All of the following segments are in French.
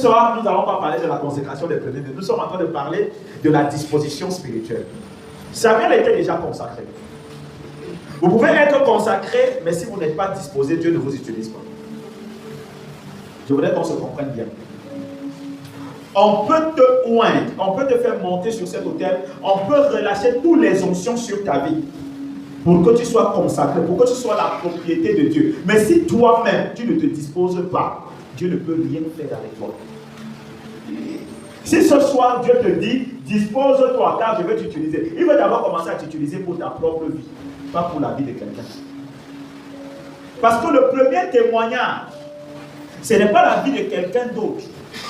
Ce soir, nous n'allons pas parler de la consécration des premiers-nés. Nous sommes en train de parler de la disposition spirituelle. Samuel était déjà consacré. Vous pouvez être consacré, mais si vous n'êtes pas disposé, Dieu ne vous utilise pas. Je voudrais qu'on se comprenne bien. On peut te oindre, on peut te faire monter sur cet autel, on peut relâcher toutes les onctions sur ta vie pour que tu sois consacré, pour que tu sois la propriété de Dieu. Mais si toi-même, tu ne te disposes pas, Dieu ne peut rien faire avec toi. Si ce soir Dieu te dit, dispose-toi car je vais t'utiliser, il veut d'abord commencer à t'utiliser pour ta propre vie, pas pour la vie de quelqu'un. Parce que le premier témoignage, ce n'est pas la vie de quelqu'un d'autre.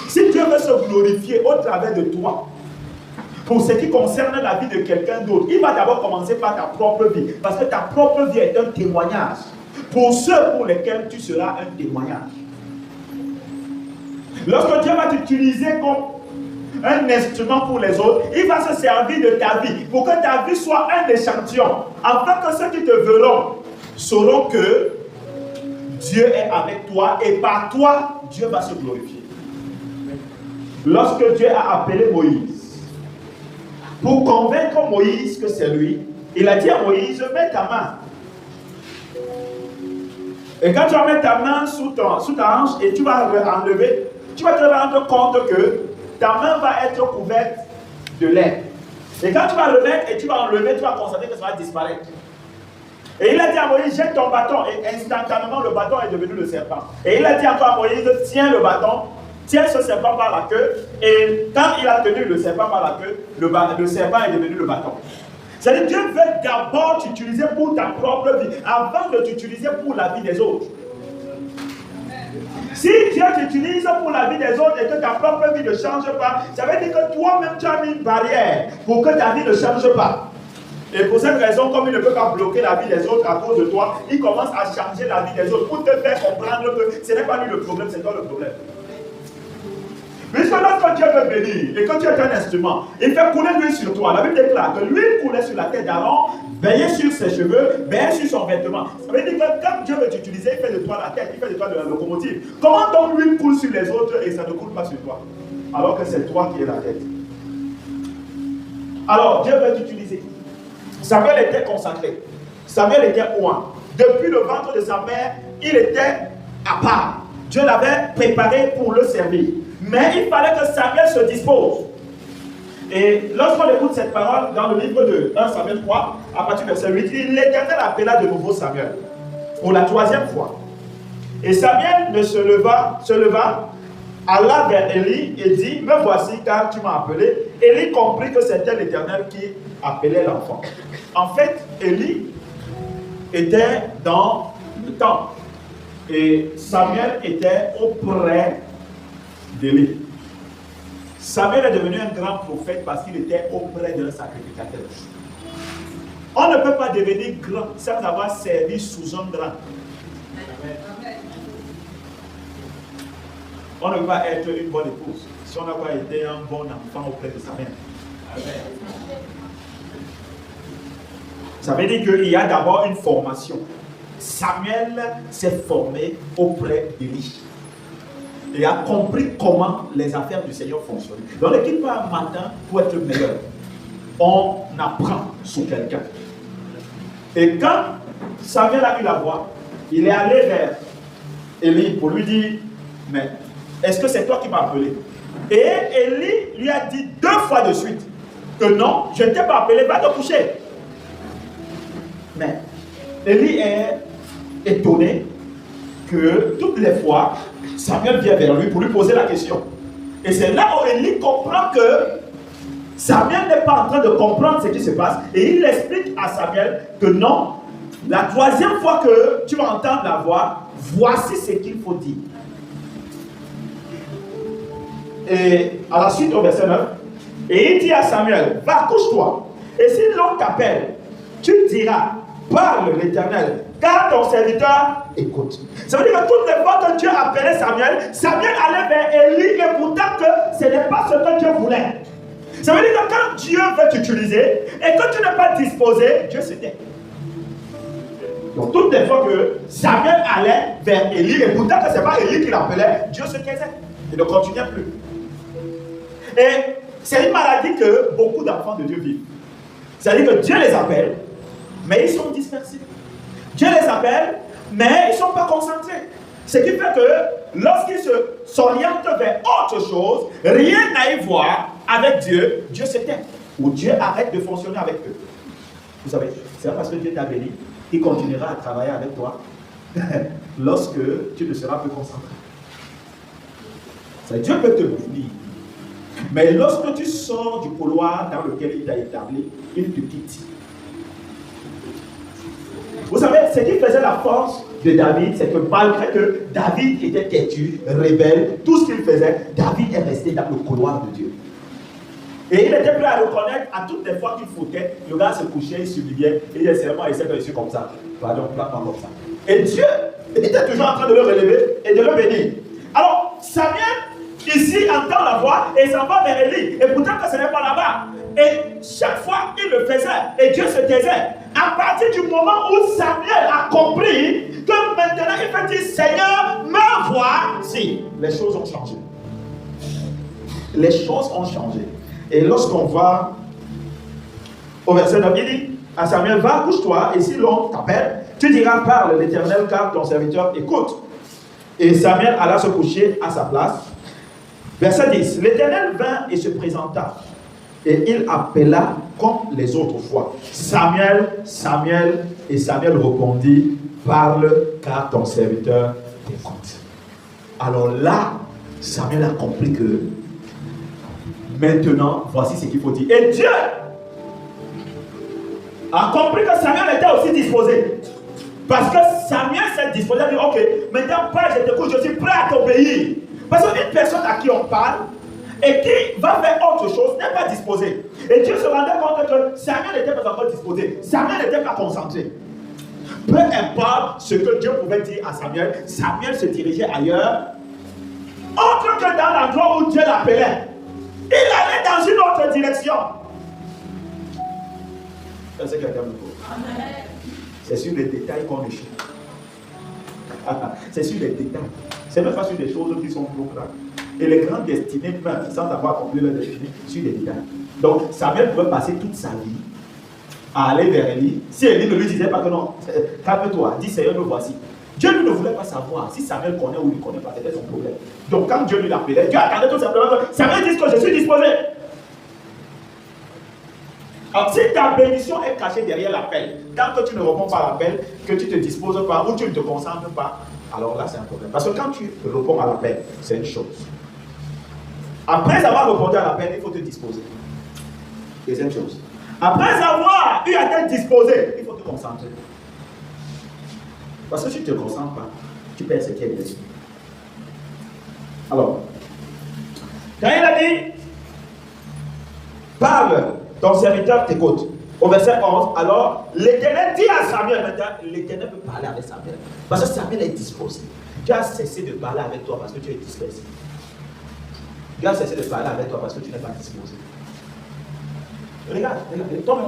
Si Dieu veut se glorifier au travers de toi, pour ce qui concerne la vie de quelqu'un d'autre, il va d'abord commencer par ta propre vie. Parce que ta propre vie est un témoignage. Pour ceux pour lesquels tu seras un témoignage. Lorsque Dieu va t'utiliser comme un instrument pour les autres, il va se servir de ta vie pour que ta vie soit un échantillon. Afin que ceux qui te verront sauront que Dieu est avec toi et par toi, Dieu va se glorifier. Lorsque Dieu a appelé Moïse, pour convaincre Moïse que c'est lui, il a dit à Moïse, mets ta main. Et quand tu vas mettre ta main sous ta hanche et tu vas enlever, tu vas te rendre compte que ta main va être couverte de lait. Et quand tu vas le mettre et tu vas enlever, tu vas constater que ça va disparaître. Et il a dit à Moïse, jette ton bâton. Et instantanément, le bâton est devenu le serpent. Et il a dit encore à Moïse, tiens le bâton, tiens ce serpent par la queue. Et quand il a tenu le serpent par la queue, le serpent est devenu le bâton. C'est-à-dire que Dieu veut d'abord t'utiliser pour ta propre vie, avant de t'utiliser pour la vie des autres. Si Dieu t'utilise pour la vie des autres et que ta propre vie ne change pas, ça veut dire que toi-même tu as mis une barrière pour que ta vie ne change pas. Et pour cette raison, comme il ne peut pas bloquer la vie des autres à cause de toi, il commence à changer la vie des autres pour te faire comprendre que ce n'est pas lui le problème, c'est toi le problème. Puisque lorsque Dieu veut bénir et que tu es un instrument, il fait couler l'huile sur toi. La Bible déclare que l'huile coulait sur la tête d'Aaron, veillait sur ses cheveux, veillait sur son vêtement. Ça veut dire que quand Dieu veut t'utiliser, il fait de toi la tête, il fait de toi de la locomotive. Comment donc l'huile coule sur les autres et ça ne coule pas sur toi? Alors que c'est toi qui es la tête. Alors Dieu veut t'utiliser. Samuel était consacré. Samuel était oint. Depuis le ventre de sa mère, il était à part. Dieu l'avait préparé pour le servir. Mais il fallait que Samuel se dispose. Et lorsqu'on écoute cette parole dans le livre de 1 Samuel 3, à partir du verset 8, l'Éternel appela de nouveau Samuel pour la troisième fois. Et Samuel se leva, alla vers Élie et dit, me voici car tu m'as appelé. Élie comprit que c'était l'Éternel qui appelait l'enfant. En fait, Élie était dans le temple. Et Samuel était auprès d'Élie. Samuel est devenu un grand prophète parce qu'il était auprès d'un sacrificateur. On ne peut pas devenir grand sans avoir servi sous un grand. On ne peut pas être une bonne épouse si on n'a pas été un bon enfant auprès de sa mère. Ça veut dire qu'il y a d'abord une formation. Samuel s'est formé auprès d'Élie et a compris comment les affaires du Seigneur fonctionnent. Donc l'équipe pas un matin pour être meilleur. On apprend sur quelqu'un. Et quand Samuel a eu la voix, il est allé vers Élie pour lui dire, mais est-ce que c'est toi qui m'as appelé? Et Élie lui a dit 2 fois de suite que non, je ne t'ai pas appelé, va te coucher. Mais Élie est étonné que toutes les fois, Samuel vient vers lui pour lui poser la question. Et c'est là où Élie comprend que Samuel n'est pas en train de comprendre ce qui se passe. Et il explique à Samuel que non, la troisième fois que tu vas entendre la voix, voici ce qu'il faut dire. Et à la suite au verset 9, et il dit à Samuel, va, couche-toi. Et si l'homme t'appelle, tu diras, parle l'Éternel, car ton serviteur écoute. Ça veut dire que toutes les fois que Dieu appelait Samuel, Samuel allait vers Élie et pourtant que ce n'est pas ce que Dieu voulait. Ça veut dire que quand Dieu veut t'utiliser et que tu n'es pas disposé, Dieu se tait. Donc toutes les fois que Samuel allait vers Élie et pourtant que ce n'est pas Élie qui l'appelait, Dieu se taisait. Il ne continuait plus. Et c'est une maladie que beaucoup d'enfants de Dieu vivent. C'est-à-dire que Dieu les appelle, mais ils sont dispersés. Dieu les appelle, mais ils ne sont pas concentrés. Ce qui fait que lorsqu'ils s'orientent vers autre chose, rien à y voir avec Dieu, Dieu s'éteint. Ou Dieu arrête de fonctionner avec eux. Vous savez, c'est parce que Dieu t'a béni, il continuera à travailler avec toi lorsque tu ne seras plus concentré. Dieu peut te bénir. Mais lorsque tu sors du couloir dans lequel il t'a établi, il te quitte. Vous savez, ce qui faisait la force de David, c'est que malgré que David était têtu, rebelle, tout ce qu'il faisait, David est resté dans le couloir de Dieu. Et il était prêt à reconnaître à toutes les fois qu'il foutait, le gars se couchait, il s'humiliait, et il disait seulement essaie de réussir comme ça. Pardon, pas comme ça. Et Dieu était toujours en train de le relever et de le bénir. Alors, Samuel, ici, entend la voix et s'en va vers Élie. Et pourtant que ce n'est pas là-bas. Et chaque fois, il le faisait et Dieu se taisait. À partir du moment où Samuel a compris que maintenant il peut dire Seigneur, me voici, les choses ont changé. Les choses ont changé. Et lorsqu'on va au verset 9, il dit à Samuel, va, couche-toi, et si l'on t'appelle, tu diras, parle l'Éternel, car ton serviteur écoute. Et Samuel alla se coucher à sa place. Verset 10, l'Éternel vint et se présenta, et il appela comme les autres fois. Samuel, Samuel, et Samuel répondit, parle, car ton serviteur t'écoute. Alors là, Samuel a compris que maintenant, voici ce qu'il faut dire. Et Dieu a compris que Samuel était aussi disposé. Parce que Samuel s'est disposé à dire, ok, maintenant, Père, je t'écoute, je suis prêt à t'obéir. Parce qu'une personne à qui on parle et qui va faire autre chose n'est pas disposée. Et Dieu se rendait compte que Samuel n'était pas encore disposé. Samuel n'était pas concentré. Peu importe ce que Dieu pouvait dire à Samuel, Samuel se dirigeait ailleurs, autre que dans l'endroit où Dieu l'appelait. Il allait dans une autre direction. C'est quelqu'un de beau. C'est sur les détails qu'on échoue. C'est sur les détails. C'est même pas sur des choses qui sont programmées. Et les grands destinés meurent sans avoir accompli leur destinée sur les détails. Donc Samuel pouvait passer toute sa vie à aller vers Élie. Si Élie ne lui disait pas que non, calme-toi, dis Seigneur, me voici. Dieu lui ne voulait pas savoir si Samuel connaît ou ne connaît pas, c'était son problème. Donc quand Dieu lui l'appelait, Dieu attendait tout simplement que Samuel dise que je suis disposé. Alors si ta bénédiction est cachée derrière l'appel, tant que tu ne réponds pas à l'appel, que tu ne te disposes pas ou tu ne te concentres pas, alors là c'est un problème. Parce que quand tu réponds à l'appel, c'est une chose. Après avoir répondu à l'appel, il faut te disposer. Deuxième chose. Après avoir eu à t'être disposé, il faut te concentrer. Parce que si tu ne te concentres pas, tu perds ce qui est blessé. Alors, quand il a dit, parle, ton serviteur t'écoute. Au verset 11, alors l'Éternel dit à Samuel, maintenant, l'Éternel peut parler avec Samuel. Parce que Samuel est disposé. Dieu a cessé de parler avec toi parce que tu es dispersé. Dieu a cessé de parler avec toi parce que tu n'es pas disposé. Regarde-toi.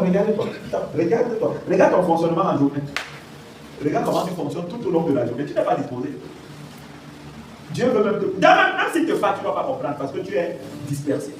Regarde ton fonctionnement en journée. Regarde comment tu fonctionnes tout au long de la journée. Tu n'es pas disposé. Dieu veut même te... Même s'il te fait, tu ne vas pas comprendre parce que tu es dispersé.